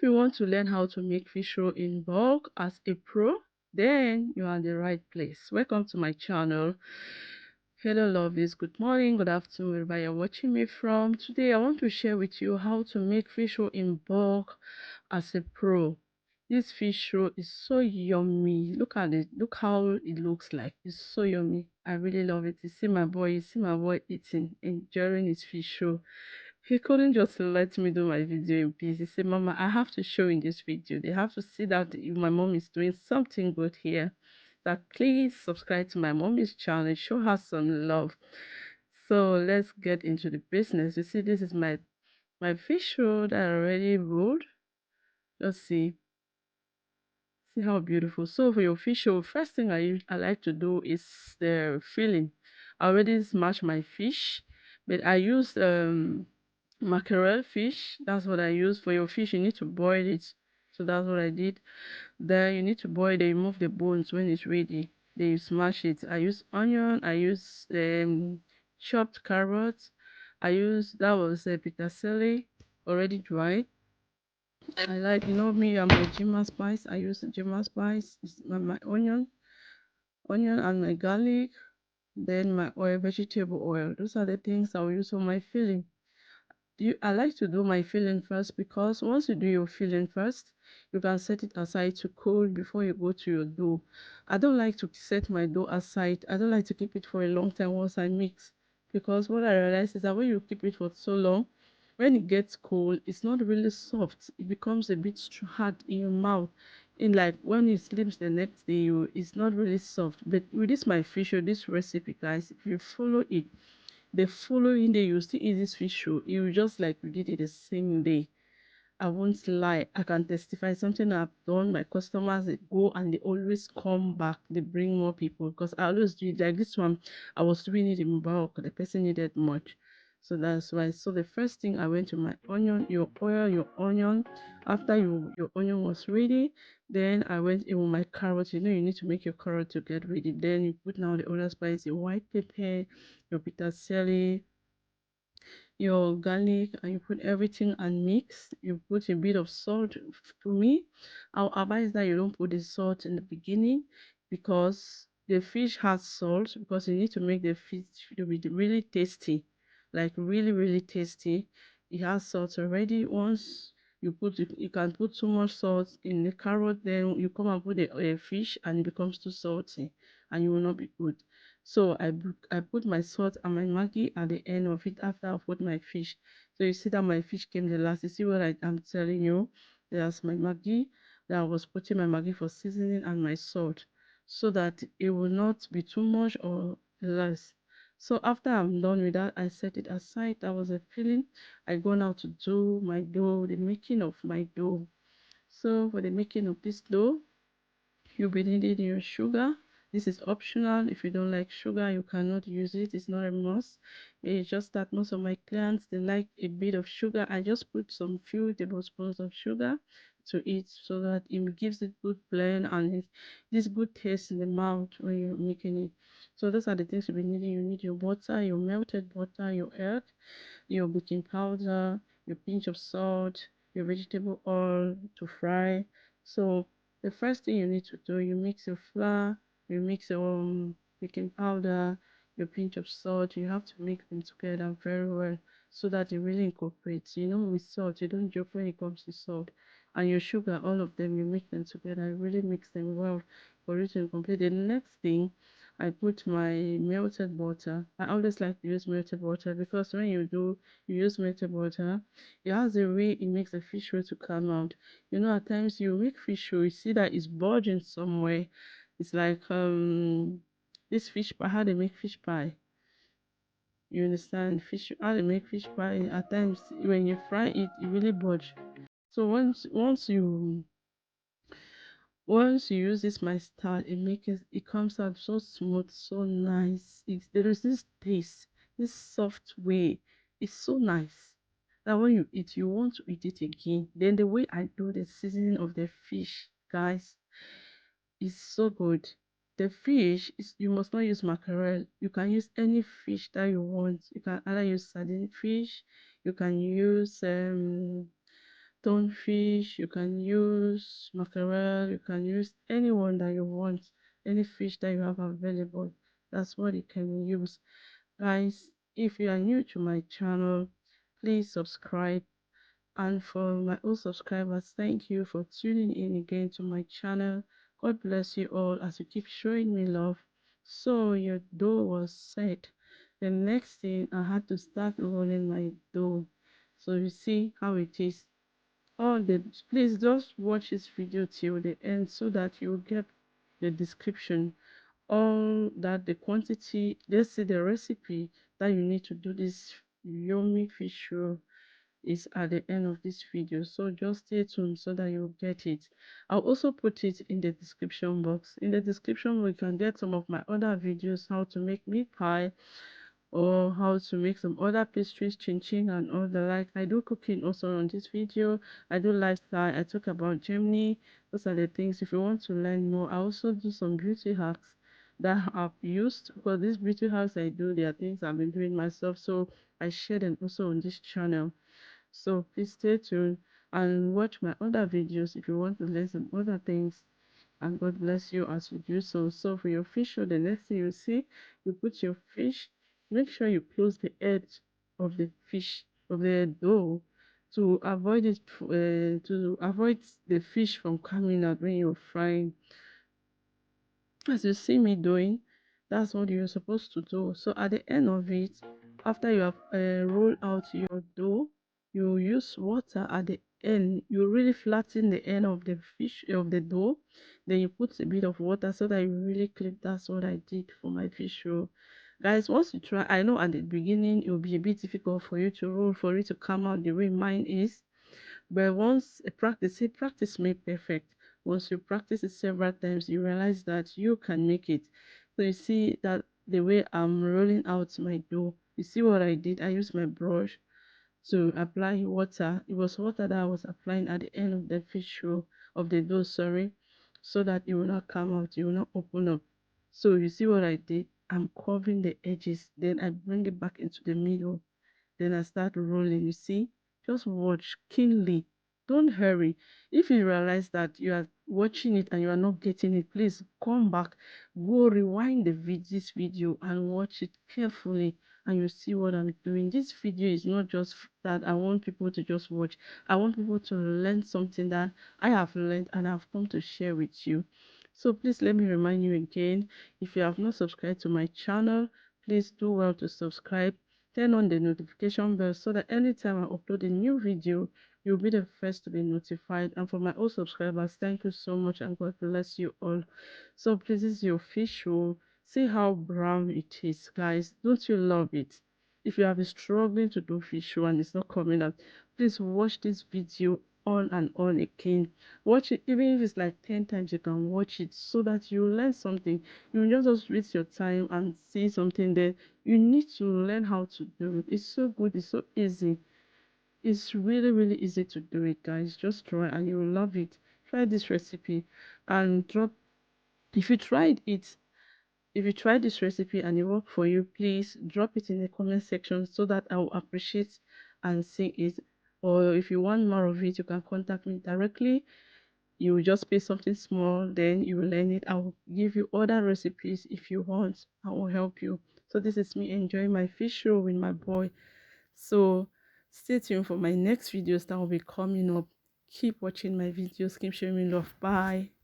you want to learn how to make fish roll in bulk as a pro, then you are in the right place. Welcome to my channel. Hello lovies, good morning, good afternoon, wherever you're watching me from. Today I want to share with you how to make fish roll in bulk as a pro. This fish roll is so yummy. Look at it, look how it looks like. It's so yummy. I really love it. You see my boy eating, enjoying his fish roll. He couldn't just let me do my video in peace. He said, Mama, I have to show in this video. They have to see that my mom is doing something good here. That please subscribe to my mommy's channel. Show her some love. So let's get into the business. You see, this is my fish roll that I already rolled. Just see how beautiful. So for your fish roll, first thing I like to do is the filling. I already smashed my fish, but I use mackerel fish. That's what I use. For your fish, you need to boil it. So that's what I did. Then you need to boil, they remove the bones when it's ready. Then you smash it. I use onion, I use chopped carrots, I use, that was bitter celery already dried. I like, me and my jima spice. I use jima spice. It's my onion and my garlic, then my oil, vegetable oil. Those are the things I will use for my filling. I like to do my filling first, because once you do your filling first, you can set it aside to cool before you go to your dough. I don't like to set my dough aside. I don't like to keep it for a long time once I mix, because what I realize is that when you keep it for so long, when it gets cold, it's not really soft. It becomes a bit hard in your mouth. In like when you sleep the next day, it's not really soft. But with this my fish or this recipe, guys, if you follow it, the following day you still eat this fish roll. You just like you did it the same day. I won't lie, I can testify something I've done. My customers, they go and they always come back, they bring more people, because I always do it like this one. I was doing it in bulk, the person needed much, so that's why. So the first thing, I went to my onion, your oil, your onion. After your onion was ready, then I went in with my carrot. You need to make your carrot to get ready. Then you put now the other spice, your white pepper, your bitter celery, your garlic, and you put everything and mix. You put a bit of salt. To me, I'll advise that you don't put the salt in the beginning, because the fish has salt, because you need to make the fish to be really tasty, like really tasty. It has salt already. Once you can put too much salt in the carrot, then you come and put the fish and it becomes too salty and you will not be good. So I put my salt and my Maggi at the end of it after I put my fish. So you see that my fish came the last. You see what I'm telling you? There's my Maggi, that I was putting my Maggi for seasoning, and my salt, so that it will not be too much or less. So after I'm done with that, I set it aside. That was a filling. I go now to do my dough, the making of my dough. So for the making of this dough, you'll be needing your sugar. This is optional. If you don't like sugar, you cannot use it. It's not a must. It's just that most of my clients, they like a bit of sugar. I just put some few tablespoons of sugar to it, so that it gives it good blend and this good taste in the mouth when you're making it. So those are the things you'll be needing. You need your butter, your melted butter, your egg, your baking powder, your pinch of salt, your vegetable oil to fry. So the first thing you need to do, you mix your flour, you mix your baking powder, your pinch of salt. You have to mix them together very well, so that it really incorporates. With salt, you don't joke when it comes to salt. And your sugar, all of them, you mix them together. You really mix them well for it to complete. The next thing, I put my melted butter. I always like to use melted butter, because when you use melted butter, it has a way it makes the fish roll to come out. At times you make fish roll, you see that it's bulging somewhere. It's like this fish pie, how they make fish pie. You understand? How they make fish pie. At times when you fry it, it really bulge. So once you use this my style, it comes out so smooth, so nice. There is this taste, this soft way. It's so nice that when you eat, you want to eat it again. Then the way I do the seasoning of the fish, guys, is so good. The fish is, you must not use mackerel. You can use any fish that you want. You can either use sardine fish, you can use stonefish, you can use mackerel, you can use anyone that you want, any fish that you have available. That's what you can use. Guys, if you are new to my channel, please subscribe. And for my old subscribers, thank you for tuning in again to my channel. God bless you all as you keep showing me love. So your dough was set. The next thing, I had to start rolling my dough. So you see how it is. All the Please just watch this video till the end so that you get the description, all that, the quantity, let's say the recipe that you need to do this yummy fish roll is at the end of this video. So just stay tuned so that you'll get it. I'll also put it in the description box. In the description we can get some of my other videos, how to make meat pie or how to make some other pastries, chin chin and all the like. I do cooking also on this video. I do lifestyle, I talk about Germany. Those are the things. If you want to learn more, I also do some beauty hacks that I've used, because these beauty hacks I do, they are things I've been doing myself, so I share them also on this channel. So please stay tuned and watch my other videos if you want to learn some other things. And God bless you as you do so. So for your fish roll, the next thing you see, you put your fish, make sure you close the edge of the fish, of the dough, to avoid it, to avoid the fish from coming out when you're frying. As you see me doing, that's what you're supposed to do. So at the end of it, after you have rolled out your dough, you use water at the end. You really flatten the end of the fish, of the dough, then you put a bit of water so that you really clip. That's what I did for my fish roll. Guys, once you try, I know at the beginning it will be a bit difficult for you to roll, for it to come out the way mine is, but once a practice, say practice make perfect. Once you practice it several times, you realize that you can make it. So you see that the way I'm rolling out my dough, you see what I did? I used my brush to apply water. It was water that I was applying at the end of the fish roll, of the dough, sorry, so that it will not come out, it will not open up. So you see what I did? I'm covering the edges, then I bring it back into the middle, then I start rolling. You see, just watch keenly, don't hurry. If you realize that you are watching it and you are not getting it, please come back, go rewind this video and watch it carefully, and you see what I'm doing. This video is not just that I want people to just watch. I want people to learn something that I have learned and I've come to share with you. So please let me remind you again, if you have not subscribed to my channel, please do well to subscribe. Turn on the notification bell so that anytime I upload a new video, you'll be the first to be notified. And for my old subscribers, thank you so much and God bless you all. So please, this is your fish roll. See how brown it is, guys. Don't you love it? If you have been struggling to do fish roll and it's not coming out, please watch this video on and on again. Watch it, even if it's like 10 times, you can watch it so that you learn something. You just waste your time and see something there. You need to learn how to do it. It's so good, it's so easy. It's really really easy to do it, guys. Just try and you will love it. Try this recipe and drop, if you tried it, if you try this recipe and it worked for you, please drop it in the comment section so that I will appreciate and see it. Or if you want more of it, you can contact me directly. You will just pay something small, then you will learn it. I will give you other recipes if you want. I will help you. So this is me enjoying my fish roll with my boy. So stay tuned for my next videos that will be coming up. Keep watching my videos, keep showing me love. Bye.